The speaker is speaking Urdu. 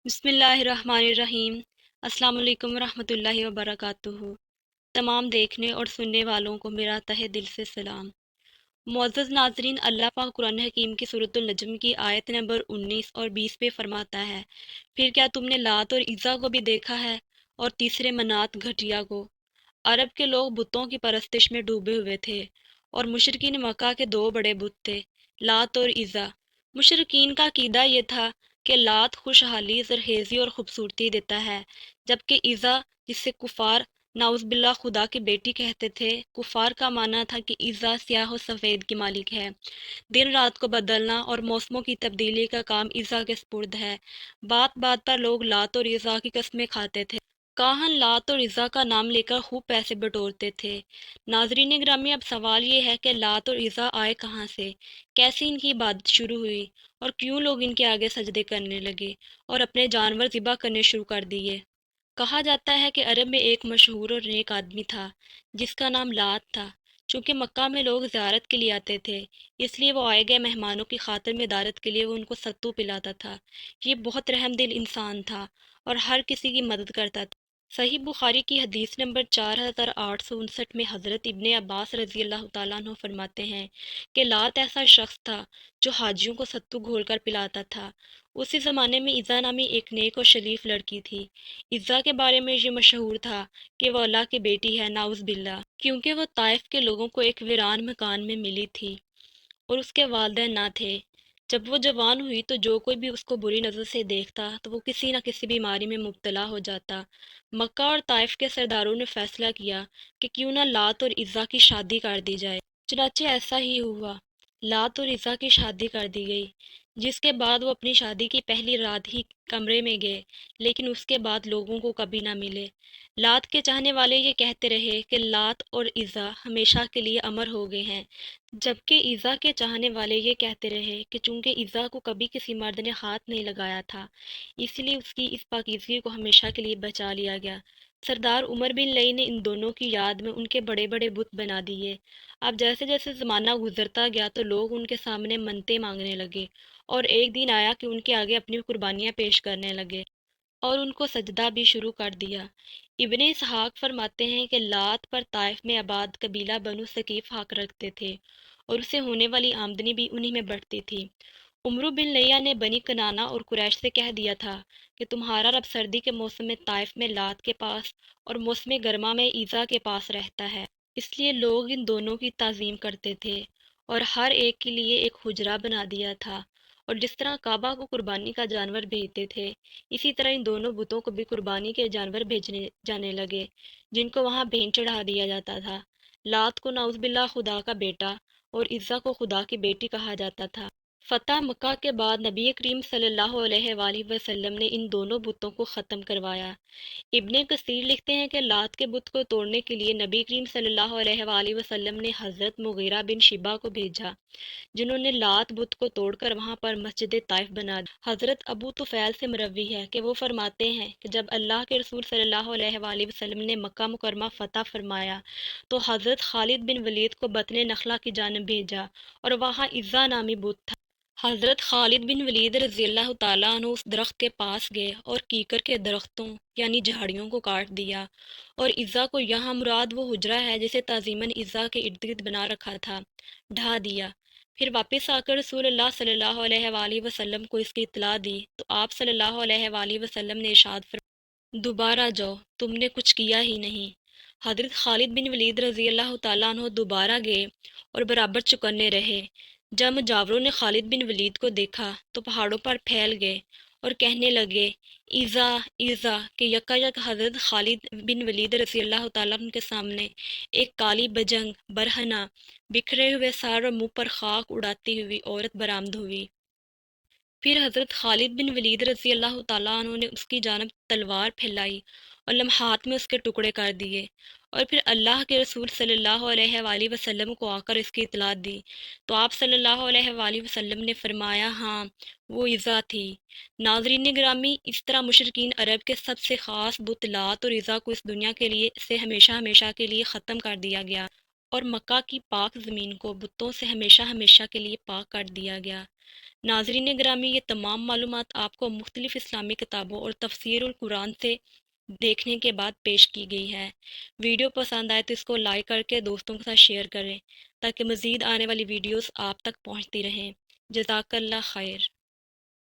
بسم اللہ الرحمن الرحیم۔ السلام علیکم ورحمۃ اللہ وبرکاتہ۔ تمام دیکھنے اور سننے والوں کو میرا تہہ دل سے سلام۔ معزز ناظرین، اللہ پاک قرآن حکیم کی سورۃ النجم کی آیت نمبر 19 اور 20 پہ فرماتا ہے، پھر کیا تم نے لات اور عزا کو بھی دیکھا ہے اور تیسرے منات گھٹیا کو؟ عرب کے لوگ بتوں کی پرستش میں ڈوبے ہوئے تھے اور مشرکین مکہ کے دو بڑے بت تھے، لات اور عزا۔ مشرکین کا عقیدہ یہ تھا کہ لات خوشحالی، زرخیزی اور خوبصورتی دیتا ہے، جبکہ عزا، جس سے کفار نعوذ باللہ خدا کی بیٹی کہتے تھے، کفار کا معنی تھا کہ عزا سیاہ و سفید کی مالک ہے، دن رات کو بدلنا اور موسموں کی تبدیلی کا کام عزا کے سپرد ہے۔ بات بات پر لوگ لات اور عزا کی قسمیں کھاتے تھے۔ کاہن لات اور عزا کا نام لے کر خوب پیسے بٹورتے تھے۔ ناظرین گرامی، اب سوال یہ ہے کہ لات اور عزا آئے کہاں سے، کیسے ان کی عبادت شروع ہوئی، اور کیوں لوگ ان کے آگے سجدے کرنے لگے اور اپنے جانور ذبح کرنے شروع کر دیے۔ کہا جاتا ہے کہ عرب میں ایک مشہور اور نیک آدمی تھا جس کا نام لات تھا۔ چونکہ مکہ میں لوگ زیارت کے لیے آتے تھے، اس لیے وہ آئے گئے مہمانوں کی خاطر مدارت کے لیے وہ ان کو ستو پلاتا تھا۔ یہ بہت رحم دل انسان تھا اور ہر کسی کی مدد کرتا تھا۔ صحیح بخاری کی حدیث نمبر 4859 میں حضرت ابن عباس رضی اللہ تعالیٰ عنہ فرماتے ہیں کہ لات ایسا شخص تھا جو حاجیوں کو ستو گھول کر پلاتا تھا۔ اسی زمانے میں عزا نامی ایک نیک اور شریف لڑکی تھی۔ عزا کے بارے میں یہ مشہور تھا کہ وہ اللہ کی بیٹی ہے، نعوذ باللہ، کیونکہ وہ طائف کے لوگوں کو ایک ویران مکان میں ملی تھی اور اس کے والدین نہ تھے۔ جب وہ جوان ہوئی تو جو کوئی بھی اس کو بری نظر سے دیکھتا تو وہ کسی نہ کسی بیماری میں مبتلا ہو جاتا۔ مکہ اور طائف کے سرداروں نے فیصلہ کیا کہ کیوں نہ لات اور عزا کی شادی کر دی جائے۔ چنانچہ ایسا ہی ہوا، لات اور عزا کی شادی کر دی گئی، جس کے بعد وہ اپنی شادی کی پہلی رات ہی کمرے میں گئے، لیکن اس کے بعد لوگوں کو کبھی نہ ملے۔ لات کے چاہنے والے یہ کہتے رہے کہ لات اور عزا ہمیشہ کے لیے امر ہو گئے ہیں، جبکہ عزا کے چاہنے والے یہ کہتے رہے کہ چونکہ عزا کو کبھی کسی مرد نے ہاتھ نہیں لگایا تھا، اس لیے اس کی اس پاکیزگی کو ہمیشہ کے لیے بچا لیا گیا۔ سردار عمر بن لئی نے ان دونوں کی یاد میں ان کے بڑے بڑے بت بنا دیے۔ اب جیسے جیسے زمانہ گزرتا گیا تو لوگ ان کے سامنے منتیں مانگنے لگے، اور ایک دن آیا کہ ان کے آگے اپنی قربانیاں پیش کرنے لگے اور ان کو سجدہ بھی شروع کر دیا۔ ابن اسحاق فرماتے ہیں کہ لات پر طائف میں آباد قبیلہ بنو ثقیف حق رکھتے تھے اور اسے ہونے والی آمدنی بھی انہی میں بڑھتی تھی۔ عمرو بن لیہ نے بنی کنانہ اور قریش سے کہہ دیا تھا کہ تمہارا رب سردی کے موسم میں طائف میں لات کے پاس اور موسم گرما میں عزا کے پاس رہتا ہے، اس لیے لوگ ان دونوں کی تعظیم کرتے تھے اور ہر ایک کے لیے ایک حجرہ بنا دیا تھا، اور جس طرح کعبہ کو قربانی کا جانور بھیجتے تھے، اسی طرح ان دونوں بتوں کو بھی قربانی کے جانور بھیجنے جانے لگے، جن کو وہاں بھین چڑھا دیا جاتا تھا۔ لات کو نعوذ باللہ خدا کا بیٹا اور عزا کو خدا کی بیٹی کہا جاتا تھا۔ فتح مکہ کے بعد نبی کریم صلی اللہ علیہ وآلہ وسلم نے ان دونوں بتوں کو ختم کروایا۔ ابن کثیر لکھتے ہیں کہ لات کے بت کو توڑنے کے لیے نبی کریم صلی اللہ علیہ وآلہ وسلم نے حضرت مغیرہ بن شیبہ کو بھیجا، جنہوں نے لات بت کو توڑ کر وہاں پر مسجد طائف بنا دی۔ حضرت ابو طفیل سے مروی ہے کہ وہ فرماتے ہیں کہ جب اللہ کے رسول صلی اللہ علیہ وآلہ وسلم نے مکہ مکرمہ فتح فرمایا تو حضرت خالد بن ولید کو بطن نخلہ کی جانب بھیجا، اور وہاں عزا نامی بت تھا۔ حضرت خالد بن ولید رضی اللہ تعالیٰ عنہ اس درخت کے پاس گئے اور کیکر کے درختوں یعنی جھاڑیوں کو کاٹ دیا، اور عزا کو، یہاں مراد وہ حجرہ ہے جسے تعظیماً عزا کے ارد گرد بنا رکھا تھا، ڈھا دیا۔ پھر واپس آ کر رسول اللہ صلی اللہ علیہ وآلہ وسلم کو اس کی اطلاع دی تو آپ صلی اللہ علیہ وآلہ وسلم نے ارشاد فرمایا، دوبارہ جاؤ، تم نے کچھ کیا ہی نہیں۔ حضرت خالد بن ولید رضی اللہ تعالیٰ عنہ دوبارہ گئے اور برابر چکنے رہے۔ جب مجاوروں نے خالد بن ولید کو دیکھا تو پہاڑوں پر پھیل گئے اور کہنے لگے، عزا عزا، کہ یکا یک حضرت خالد بن ولید رضی اللہ تعالیٰ عنہ کے سامنے ایک کالی بجنگ برہنہ، بکھرے ہوئے سر اور منہ پر خاک اڑاتی ہوئی عورت برآمد ہوئی۔ پھر حضرت خالد بن ولید رضی اللہ تعالیٰ عنہ نے اس کی جانب تلوار پھیلائی اور لمحات میں اس کے ٹکڑے کر دیے، اور پھر اللہ کے رسول صلی اللہ علیہ وآلہ وسلم کو آ کر اس کی اطلاع دی تو آپ صلی اللہ علیہ وآلہ وسلم نے فرمایا، ہاں وہ عزا تھی۔ ناظرین گرامی، اس طرح مشرکین عرب کے سب سے خاص بت لات اور عزا کو اس دنیا کے لیے سے ہمیشہ ہمیشہ کے لیے ختم کر دیا گیا، اور مکہ کی پاک زمین کو بتوں سے ہمیشہ ہمیشہ کے لیے پاک کر دیا گیا۔ ناظرین گرامی، یہ تمام معلومات آپ کو مختلف اسلامی کتابوں اور تفسیر القرآن سے دیکھنے کے بعد پیش کی گئی ہے۔ ویڈیو پسند آئے تو اس کو لائک کر کے دوستوں کے ساتھ شیئر کریں تاکہ مزید آنے والی ویڈیوز آپ تک پہنچتی رہیں۔ جزاک اللہ خیر۔